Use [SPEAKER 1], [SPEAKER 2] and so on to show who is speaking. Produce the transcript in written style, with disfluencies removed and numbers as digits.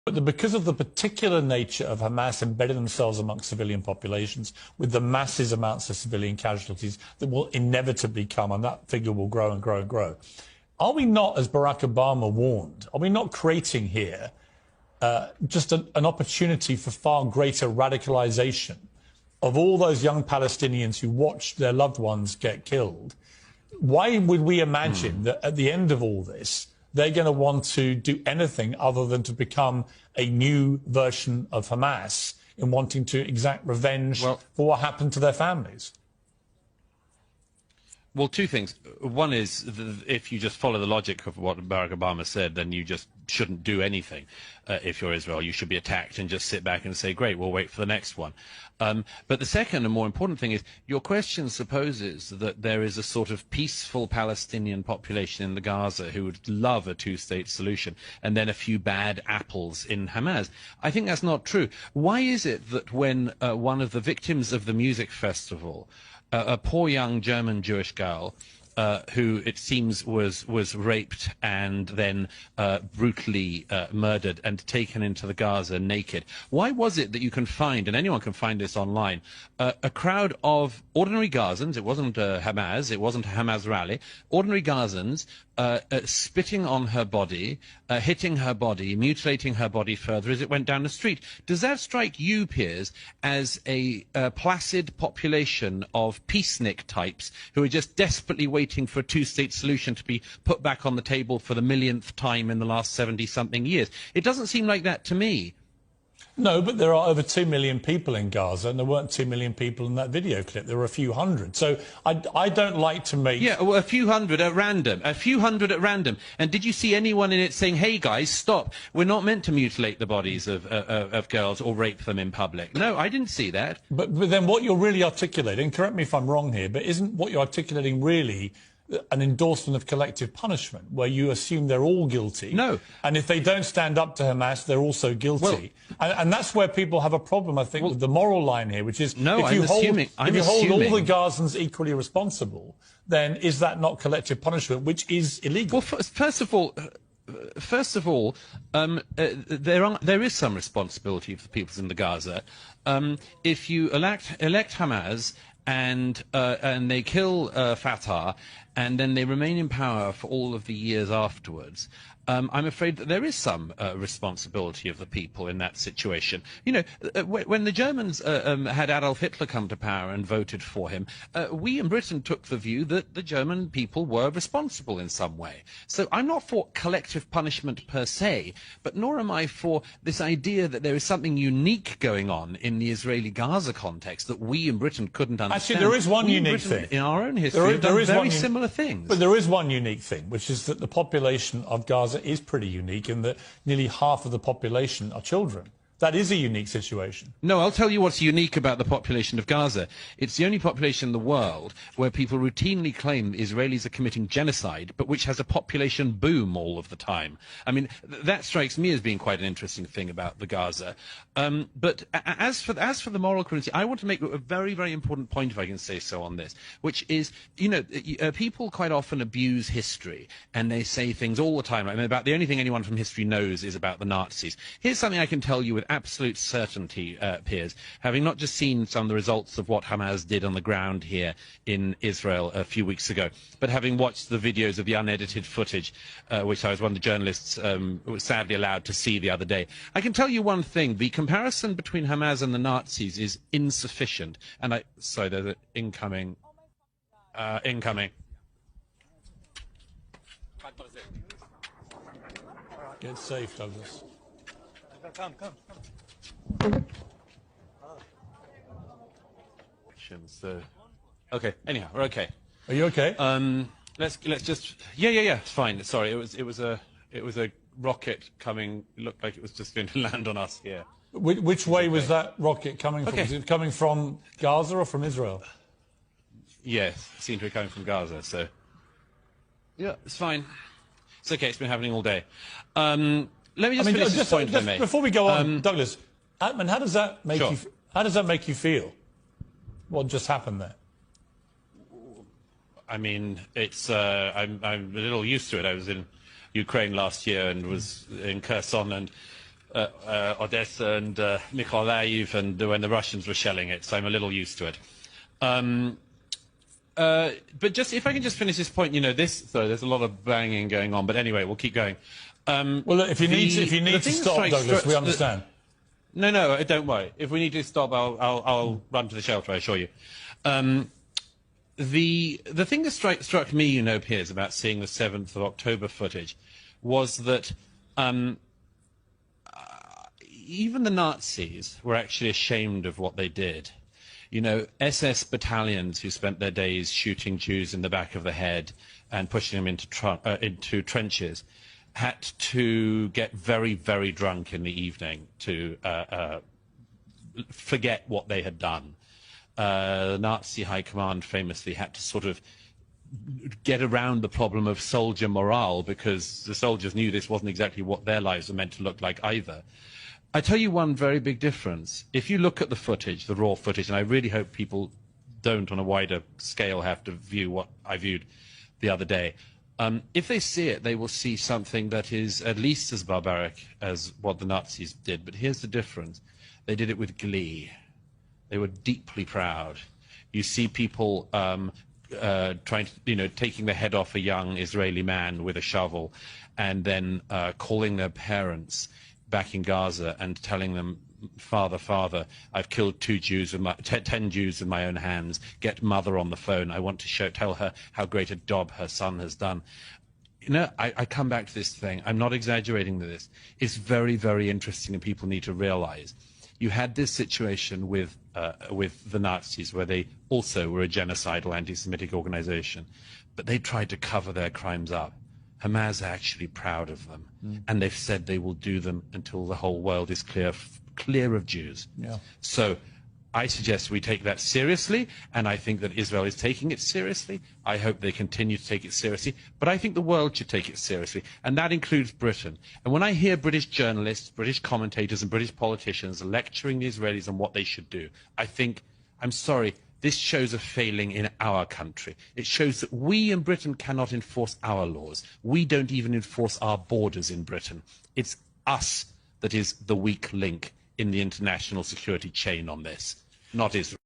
[SPEAKER 1] But because of the particular nature of Hamas embedding themselves amongst civilian populations, with the massive amounts of civilian casualties that will inevitably come, and that figure will grow and grow and grow, are we not, as Barack Obama warned, are we not creating here just an opportunity for far greater radicalization of all those young Palestinians who watched their loved ones get killed? Why would we imagine that at the end of all this, they're going to want to do anything other than to become a new version of Hamas in wanting to exact revenge for what happened to their families?
[SPEAKER 2] Well, two things. One is, if you just follow the logic of what Barack Obama said, then you just shouldn't do anything. If you're Israel, you should be attacked and just sit back and say, great, we'll wait for the next one. But the second and more important thing is, your question supposes that there is a sort of peaceful Palestinian population in the Gaza who would love a two-state solution, and then a few bad apples in Hamas. I think that's not true. Why is it that when one of the victims of the music festival, a poor young German Jewish girl, who it seems was raped and then brutally murdered and taken into the Gaza naked. Why was it that you can find, and anyone can find this online, a crowd of ordinary Gazans? It wasn't Hamas, it wasn't a Hamas rally. Ordinary Gazans spitting on her body, hitting her body, mutilating her body further as it went down the street. Does that strike you, Piers, as a placid population of peacenik types who are just desperately waiting for a two-state solution to be put back on the table for the millionth time in the last 70-something years? It doesn't seem like that to me.
[SPEAKER 1] No, but there are over 2 million people in Gaza, and there weren't 2 million people in that video clip. There were a few hundred. So I don't like to make...
[SPEAKER 2] Yeah, well, a few hundred at random. A few hundred at random. And did you see anyone in it saying, hey, guys, stop. We're not meant to mutilate the bodies of girls or rape them in public? No, I didn't see that.
[SPEAKER 1] But then what you're really articulating, correct me if I'm wrong here, but isn't what you're articulating really an endorsement of collective punishment, where you assume they're all guilty?
[SPEAKER 2] No.
[SPEAKER 1] And if they don't stand up to Hamas, they're also guilty. And that's where people have a problem, I think, with the moral line here, which is if you hold all the Gazans equally responsible, then is that not collective punishment, which is illegal?
[SPEAKER 2] Well, first of all, there is some responsibility for the peoples in the Gaza. If you elect Hamas and they kill Fatah, and then they remain in power for all of the years afterwards, I'm afraid that there is some responsibility of the people in that situation. You know, when the Germans had Adolf Hitler come to power and voted for him, we in Britain took the view that the German people were responsible in some way. So I'm not for collective punishment per se, but nor am I for this idea that there is something unique going on in the Israeli-Gaza context that we in Britain couldn't understand.
[SPEAKER 1] Actually, there is one unique thing.
[SPEAKER 2] In our own history, we've done very similar things.
[SPEAKER 1] But there is one unique thing, which is that the population of Gaza is pretty unique in that nearly half of the population are children. That is a unique situation.
[SPEAKER 2] No, I'll tell you what's unique about the population of Gaza. It's the only population in the world where people routinely claim Israelis are committing genocide, but which has a population boom all of the time. I mean, that strikes me as being quite an interesting thing about the Gaza. But as for the moral equivalency, I want to make a very, very important point, if I can say so, on this, which is, you know, people quite often abuse history, and they say things all the time. I mean, about the only thing anyone from history knows is about the Nazis. Here's something I can tell you with absolute certainty, Piers, having not just seen some of the results of what Hamas did on the ground here in Israel a few weeks ago, but having watched the videos of the unedited footage, which I was one of the journalists was sadly allowed to see the other day. I can tell you one thing: the comparison between Hamas and the Nazis is insufficient. And sorry, there's an incoming.
[SPEAKER 1] Get safe, Douglas.
[SPEAKER 3] Come.
[SPEAKER 2] So, okay. Anyhow, we're okay.
[SPEAKER 1] Are you okay?
[SPEAKER 2] Let's just. Yeah. It's fine. Sorry, it was a rocket coming. It looked like it was just going to land on us here.
[SPEAKER 1] Which way was that rocket coming from? Is it coming from Gaza or from Israel?
[SPEAKER 2] Yes, it seemed to be coming from Gaza. So, yeah, it's fine. It's okay. It's been happening all day. Let me just finish this point, if I may.
[SPEAKER 1] Before we go on, Douglas, Atman, how does that make you? How does that make you feel? What just happened there?
[SPEAKER 2] I mean, it's I'm a little used to it. I was in Ukraine last year and was in Kherson, and Odessa and Mykolaiv, and when the Russians were shelling it, so I'm a little used to it. But just if I can just finish this point, you know, sorry, there's a lot of banging going on, but anyway, we'll keep going.
[SPEAKER 1] Well, look, if you need to stop, Douglas, we understand.
[SPEAKER 2] No, don't worry. If we need to stop, I'll run to the shelter, I assure you. The thing that struck me, you know, Piers, about seeing the 7th of October footage was that even the Nazis were actually ashamed of what they did. You know, SS battalions who spent their days shooting Jews in the back of the head and pushing them into trenches had to get very, very drunk in the evening to forget what they had done. The Nazi high command famously had to sort of get around the problem of soldier morale because the soldiers knew this wasn't exactly what their lives were meant to look like either. I tell you one very big difference. If you look at the footage, the raw footage, and I really hope people don't on a wider scale have to view what I viewed the other day, if they see it, they will see something that is at least as barbaric as what the Nazis did. But here's the difference. They did it with glee. They were deeply proud. You see people trying to, you know, taking the head off a young Israeli man with a shovel and then calling their parents back in Gaza and telling them, Father, Father, I've killed 10 Jews with my own hands. Get mother on the phone. I want to tell her how great a job her son has done. You know, I come back to this thing. I'm not exaggerating this. It's very, very interesting, and people need to realize. You had this situation with the Nazis, where they also were a genocidal anti-Semitic organization, but they tried to cover their crimes up. Hamas are actually proud of them, and they've said they will do them until the whole world is clear of Jews. Yeah. So I suggest we take that seriously, and I think that Israel is taking it seriously. I hope they continue to take it seriously, but I think the world should take it seriously, and that includes Britain. And when I hear British journalists, British commentators, and British politicians lecturing the Israelis on what they should do, I think, I'm sorry, this shows a failing in our country. It shows that we in Britain cannot enforce our laws. We don't even enforce our borders in Britain. It's us that is the weak link in the international security chain on this, not Israel.